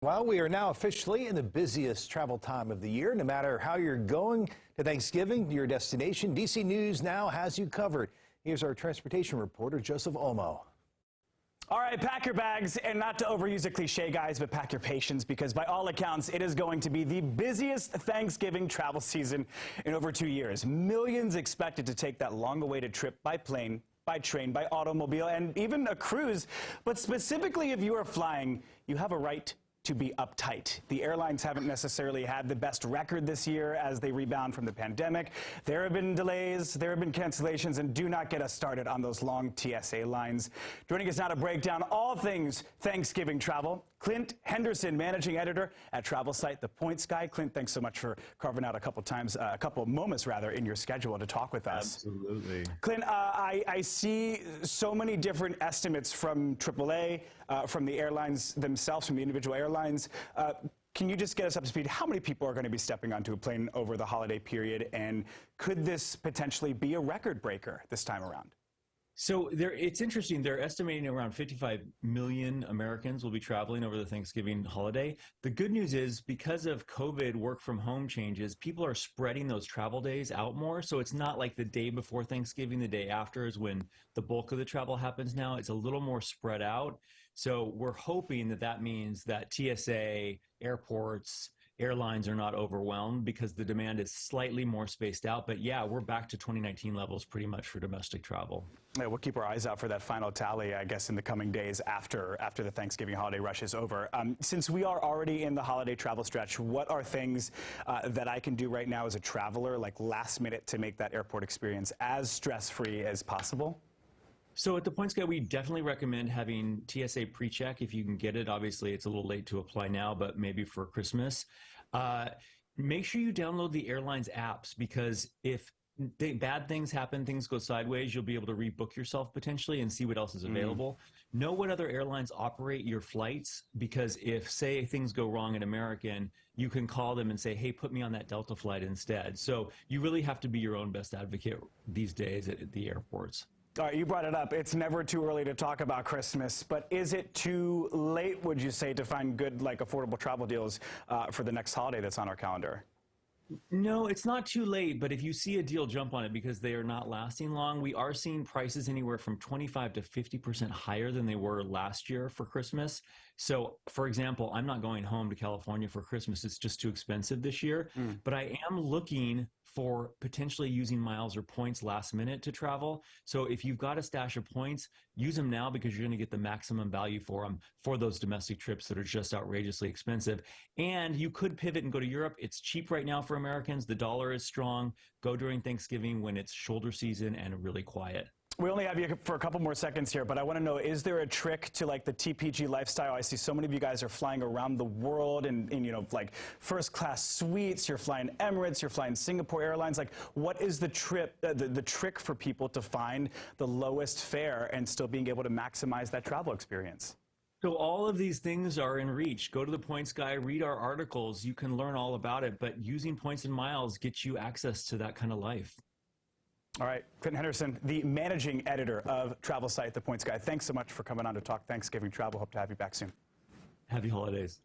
Well, we are now officially in the busiest travel time of the year. No matter how you're going to Thanksgiving, your destination, DC News now has you covered. Here's our transportation reporter, Joseph Olmo. All right, pack your bags, and not to overuse a cliche, guys, but pack your patience, because by all accounts, it is going to be the busiest Thanksgiving travel season in over 2 years. Millions expected to take that long-awaited trip by plane, by train, by automobile, and even a cruise. But specifically, if you are flying, you have a right to be uptight. The airlines haven't necessarily had the best record this year as they rebound from the pandemic. There have been delays, there have been cancellations, and do not get us started on those long TSA lines. Joining us now to break down all things Thanksgiving travel, Clint Henderson, managing editor at travel site The Points Guy. Clint, thanks so much for carving out a couple moments in your schedule to talk with us. Absolutely. Clint, I see so many different estimates from AAA, from the airlines themselves, from the individual airlines. Can you just get us up to speed? How many people are going to be stepping onto a plane over the holiday period, and could this potentially be a record breaker this time around? So it's interesting. They're estimating around 55 million Americans will be traveling over the Thanksgiving holiday. The good news is, because of COVID work from home changes, people are spreading those travel days out more. So it's not like the day before Thanksgiving, the day after is when the bulk of the travel happens now. It's a little more spread out. So we're hoping that that means that TSA, airports, airlines are not overwhelmed because the demand is slightly more spaced out. But yeah, we're back to 2019 levels pretty much for domestic travel. Yeah, we'll keep our eyes out for that final tally, I guess, in the coming days after the Thanksgiving holiday rush is over. Since we are already in the holiday travel stretch, what are things that I can do right now as a traveler, like last minute, to make that airport experience as stress-free as possible? So at The Points Guy, we definitely recommend having TSA pre-check if you can get it. Obviously, it's a little late to apply now, but maybe for Christmas. Make sure you download the airline's apps, because if bad things happen, things go sideways, you'll be able to rebook yourself potentially and see what else is available. Know what other airlines operate your flights, because if, say, things go wrong at American, you can call them and say, hey, put me on that Delta flight instead. So you really have to be your own best advocate these days at the airports. All right, you brought it up. It's never too early to talk about Christmas, but is it too late, would you say, to find good, affordable travel deals for the next holiday that's on our calendar? No, it's not too late, but if you see a deal, jump on it, because they are not lasting long. We are seeing prices anywhere from 25 to 50% higher than they were last year for Christmas. So, for example, I'm not going home to California for Christmas. It's just too expensive this year. But I am looking for potentially using miles or points last minute to travel. So if you've got a stash of points, use them now, because you're going to get the maximum value for them for those domestic trips that are just outrageously expensive. And you could pivot and go to Europe. It's cheap right now for Americans. The dollar is strong. Go during Thanksgiving when it's shoulder season and really quiet. We only have you for a couple more seconds here, but I want to know, is there a trick to the TPG lifestyle? I see so many of you guys are flying around the world in first class suites. You're flying Emirates, you're flying Singapore Airlines. What is the trick for people to find the lowest fare and still being able to maximize that travel experience? So all of these things are in reach. Go to The Points Guy, read our articles. You can learn all about it, but using points and miles gets you access to that kind of life. All right, Clint Henderson, the managing editor of travel site The Points Guy. Thanks so much for coming on to talk Thanksgiving travel. Hope to have you back soon. Happy holidays.